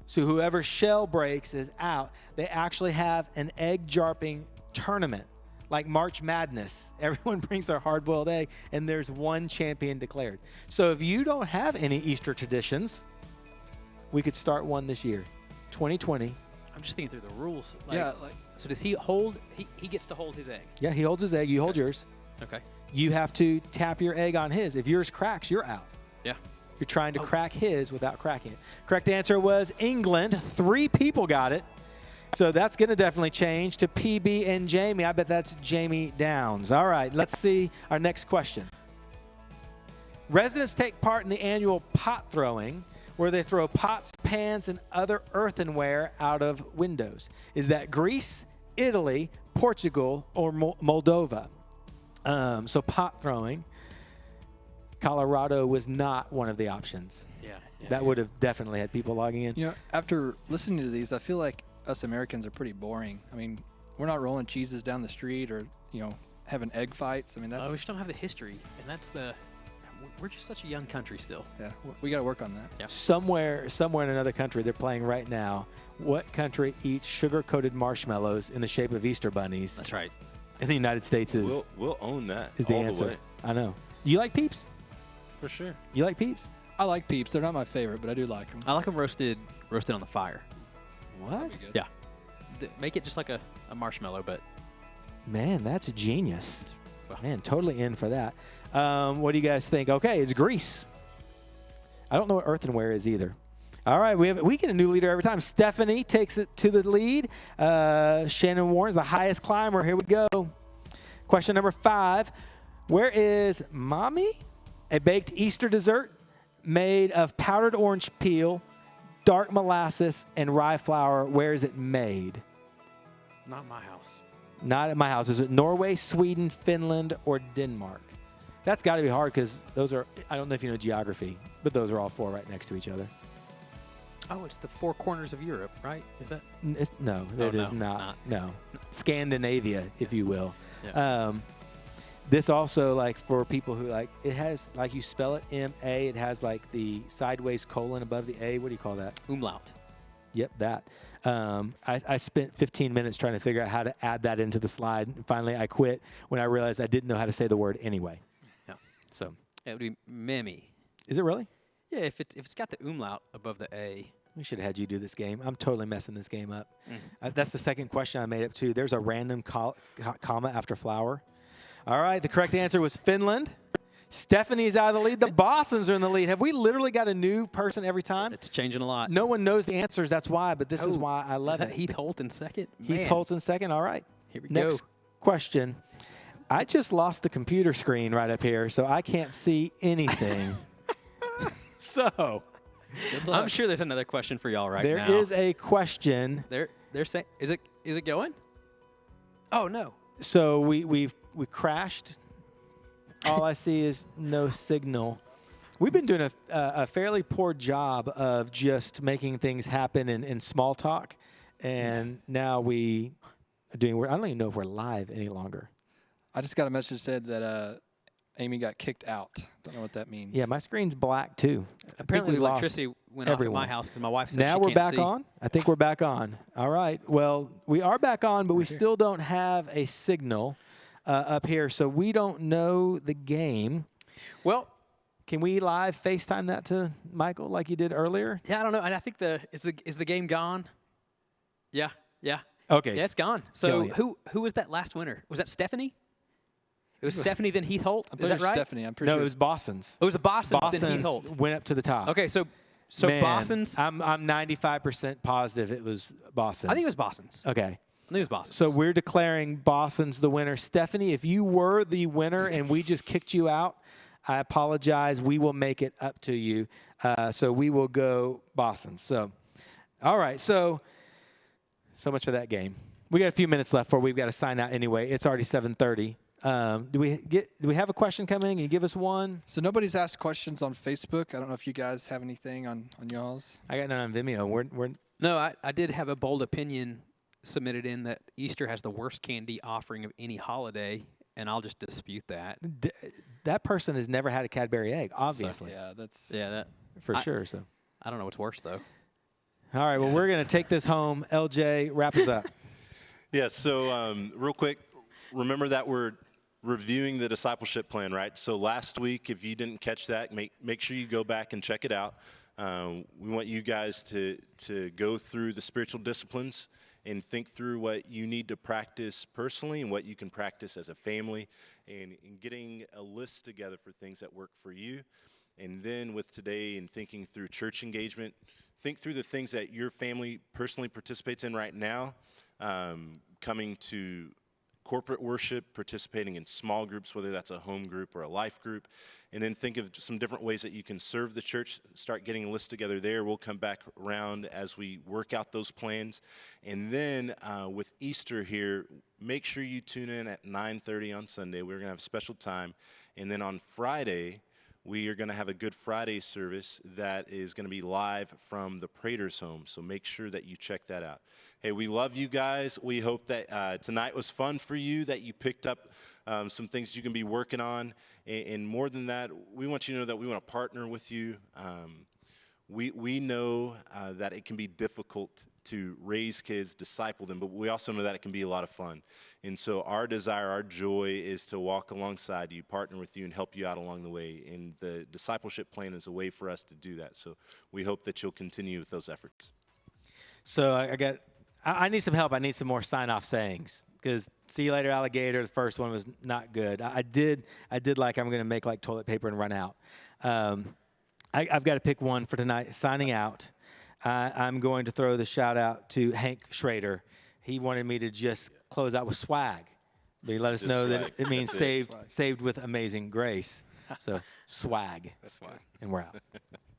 So whoever shell breaks is out. They actually have an egg jarping tournament, like March Madness. Everyone brings their hard-boiled egg, and there's one champion declared. So if you don't have any Easter traditions, we could start one this year, 2020. I'm just thinking through the rules. Yeah, like So does he hold? He gets to hold his egg. Yeah, he holds his egg. You hold yours. Okay. You have to tap your egg on his. If yours cracks, you're out. Yeah. You're trying to crack his without cracking it. Correct answer was England. 3 people got it. So that's going to definitely change to PB and Jamie. I bet that's Jamie Downs. All right, let's see our next question. Residents take part in the annual pot throwing, where they throw pots, pans, and other earthenware out of windows. Is that Greece, Italy, Portugal, or Moldova? So pot throwing. Colorado was not one of the options. Yeah. That would have definitely had people logging in. You know, after listening to these, I feel like us Americans are pretty boring. I mean, we're not rolling cheeses down the street or, having egg fights. I mean, that's We just don't have the history, and that's we're just such a young country still. yeah, we got to work on that. Yeah. Somewhere in another country, they're playing right now. What country eats sugar-coated marshmallows in the shape of Easter bunnies? That's right. In the United States is We'll own that the all answer. the way. I know. You like Peeps? For sure. You like Peeps? I like Peeps. They're not my favorite, but I do like them. I like them roasted on the fire. What? Yeah. Make it just like a marshmallow, but Man, that's a genius. Well. Man, totally in for that. What do you guys think? Okay, it's Greece. I don't know what earthenware is either. All right, we get a new leader every time. Stephanie takes it to the lead. Shannon Warren's the highest climber. Here we go. Question number 5. Where is Mommy? A baked Easter dessert made of powdered orange peel, dark molasses, and rye flour. Where is it made? not my house. Not at my house. Is it Norway, Sweden, Finland, or Denmark? That's got to be hard because those are, I don't know if you know geography, but those are all 4 right next to each other. Oh, it's the 4 corners of Europe, right? Is that? No, Oh, it is no, not. not. No. Scandinavia, if you will. Yeah. This also, like, for people who, like, it has, like, you spell it M-A, it has, like, the sideways colon above the A. What do you call that? Umlaut. Yep, that. I spent 15 minutes trying to figure out how to add that into the slide. And finally, I quit when I realized I didn't know how to say the word anyway. Yeah. So, It would be Mimi. is it really? Yeah, if it's got the umlaut above the A. We should have had you do this game. I'm totally messing this game up. Mm. That's the second question I made up, too. There's a random comma after flower. All right, the correct answer was Finland. Stephanie's out of the lead. The Bosons are in the lead. Have we literally got a new person every time? It's changing a lot. No one knows the answers. That's why, but this is Oh, why I love Is that it. Heath Holt in second? Heath Man. Holt's in second. All right. Here we Next go. question. I just lost the computer screen right up here, so I can't see anything. So Good luck. I'm sure there's another question for y'all right there now. is a question. They're saying, is it going? Oh no. So we crashed. All I see is no signal. We've been doing a fairly poor job of just making things happen in small talk, and now we are doing. I don't even know if we're live any longer. I just got a message that said that Amy got kicked out. Don't know what that means. Yeah, my screen's black too. I think Apparently we the lost electricity went off everyone. at my house because my wife said Now she we're can't back see. on. I think we're back on. All right. Well, we are back on, but we still don't have a signal up here, so we don't know the game. Well, Can we live FaceTime that to Michael like you did earlier? yeah, I don't know. And I think is the game gone? Yeah. Okay. Yeah, it's gone. So Killing it. who was that last winner? Was that Stephanie? It was Stephanie, then Heath Holt. I'm Is that right? Stephanie. I'm pretty No, sure it was Boston's. Oh, it was a Boston, then Heath Boston's Holt. went up to the top. Okay, so Man, Boston's. I'm 95% positive it was Boston's. I think it was Boston's. Okay. I think it was Boston's. So we're declaring Boston's the winner. Stephanie, if you were the winner and we just kicked you out, I apologize. We will make it up to you. So we will go Boston. So, all right. So much for that game. We got a few minutes left before we've got to sign out anyway. It's already 7:30. Do we have a question coming? Can you give us one? So nobody's asked questions on Facebook. I don't know if you guys have anything on y'all's. I got none on Vimeo. We're No, I did have a bold opinion submitted in that Easter has the worst candy offering of any holiday, and I'll just dispute that. that person has never had a Cadbury egg, obviously, For for sure. So, I don't know what's worse though. all right. Well, we're gonna take this home. LJ, wrap us up. Yeah, so real quick, remember that we're reviewing the discipleship plan, right? So last week, if you didn't catch that, make sure you go back and check it out. We want you guys to go through the spiritual disciplines and think through what you need to practice personally and what you can practice as a family, and getting a list together for things that work for you. And then with today and thinking through church engagement, think through the things that your family personally participates in right now, coming to corporate worship, participating in small groups, whether that's a home group or a life group, and then think of some different ways that you can serve the church. Start getting a list together there. We'll come back around as we work out those plans. And then with Easter here, make sure you tune in at 9:30 on Sunday. We're going to have a special time. And then on Friday, we are going to have a Good Friday service that is going to be live from the Prater's home. So make sure that you check that out. Hey, we love you guys. We hope that tonight was fun for you, that you picked up some things you can be working on. And more than that, we want you to know that we want to partner with you. We know that it can be difficult to raise kids, disciple them, but we also know that it can be a lot of fun. And so our desire, our joy is to walk alongside you, partner with you, and help you out along the way. And the discipleship plan is a way for us to do that. So we hope that you'll continue with those efforts. So I need some help. I need some more sign-off sayings, because see you later, alligator. The first one was not good. I did like I'm going to make like toilet paper and run out. I've got to pick one for tonight. Signing out. I'm going to throw the shout out to Hank Schrader. He wanted me to just close out with swag. But he let us Just know swag. that it means That's it. saved with amazing grace. So swag. That's fine. And we're out.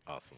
Awesome.